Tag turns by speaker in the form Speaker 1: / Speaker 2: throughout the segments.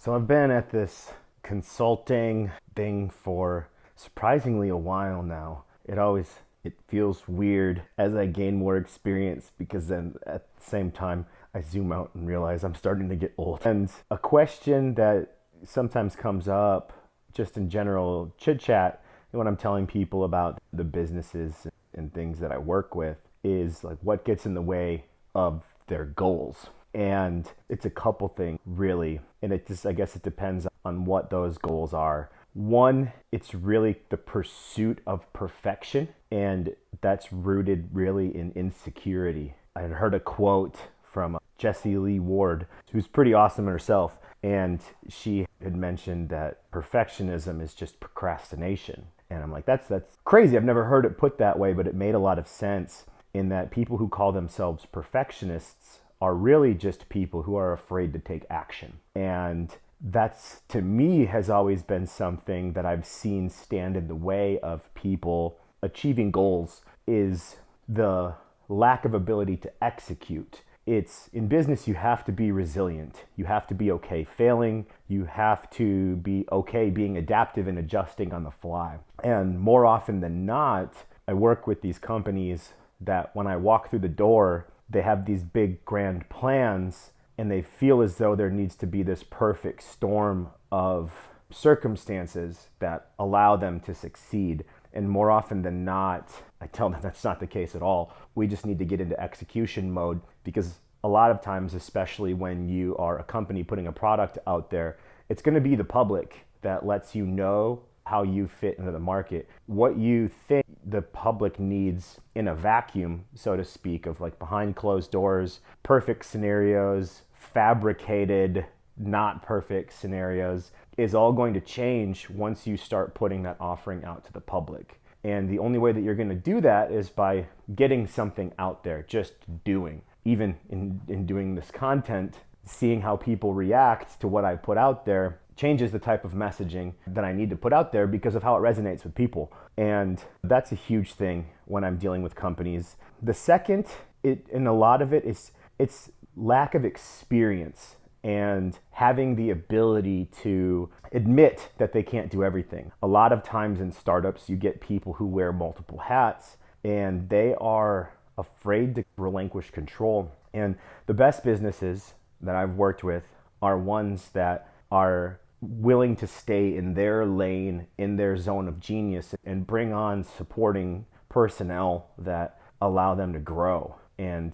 Speaker 1: So I've been at this consulting thing for surprisingly a while now. It feels weird as I gain more experience because then at the same time I zoom out and realize I'm starting to get old. And a question that sometimes comes up just in general chit chat when I'm telling people about the businesses and things that I work with is like what gets in the way of their goals. And it's a couple things really. And I guess it depends on what those goals are. One, it's really the pursuit of perfection, and that's rooted really in insecurity. I had heard a quote from Jessie Lee Ward, who's pretty awesome herself, and she had mentioned that perfectionism is just procrastination. And I'm like, that's crazy. I've never heard it put that way, but it made a lot of sense in that people who call themselves perfectionists are really just people who are afraid to take action. And that's, to me, has always been something that I've seen stand in the way of people achieving goals is the lack of ability to execute. It's in business, you have to be resilient. You have to be okay failing. You have to be okay being adaptive and adjusting on the fly. And more often than not, I work with these companies that when I walk through the door, they have these big grand plans and they feel as though there needs to be this perfect storm of circumstances that allow them to succeed. And more often than not, I tell them that's not the case at all. We just need to get into execution mode because a lot of times, especially when you are a company putting a product out there, it's going to be the public that lets you know how you fit into the market. What you think the public needs in a vacuum, so to speak, of like behind closed doors, perfect scenarios, fabricated, not perfect scenarios, is all going to change once you start putting that offering out to the public. And the only way that you're going to do that is by getting something out there, just doing. Even in doing this content, seeing how people react to what I put out there changes the type of messaging that I need to put out there because of how it resonates with people. And that's a huge thing when I'm dealing with companies. The second, and a lot of it is it's lack of experience and having the ability to admit that they can't do everything. A lot of times in startups, you get people who wear multiple hats and they are afraid to relinquish control. And the best businesses that I've worked with are ones that are willing to stay in their lane, in their zone of genius, and bring on supporting personnel that allow them to grow. And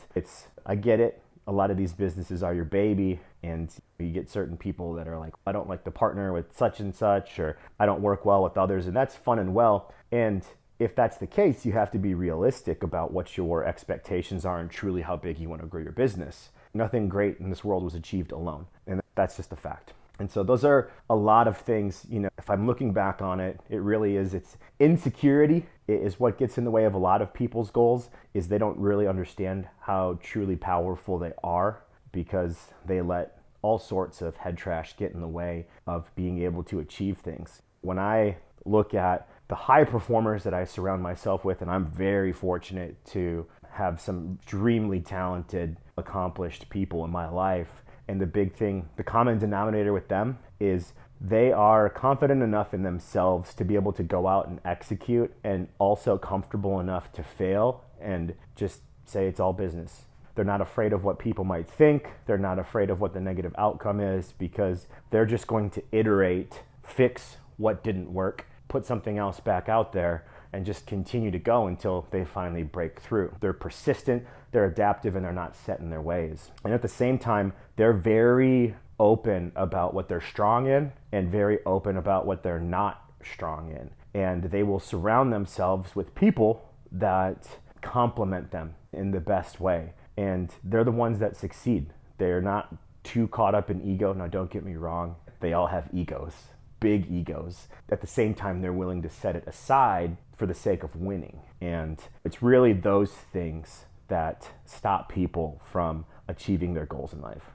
Speaker 1: I get it. A lot of these businesses are your baby, and you get certain people that are like, I don't like to partner with such and such, or I don't work well with others, and that's fun and well. And if that's the case, you have to be realistic about what your expectations are and truly how big you want to grow your business. Nothing great in this world was achieved alone, and that's just a fact. And so those are a lot of things, if I'm looking back on it, it really is, it's insecurity is what gets in the way of a lot of people's goals, is they don't really understand how truly powerful they are because they let all sorts of head trash get in the way of being able to achieve things. When I look at the high performers that I surround myself with, and I'm very fortunate to have some extremely talented, accomplished people in my life, and the big thing, the common denominator with them is they are confident enough in themselves to be able to go out and execute, and also comfortable enough to fail and just say it's all business. They're not afraid of what people might think. They're not afraid of what the negative outcome is because they're just going to iterate, fix what didn't work, put something else back out there, and just continue to go until they finally break through. They're persistent, they're adaptive, and they're not set in their ways. And at the same time, they're very open about what they're strong in and very open about what they're not strong in. And they will surround themselves with people that complement them in the best way. And they're the ones that succeed. They're not too caught up in ego. Now, don't get me wrong. They all have egos, big egos. At the same time, they're willing to set it aside for the sake of winning. And it's really those things that stop people from achieving their goals in life.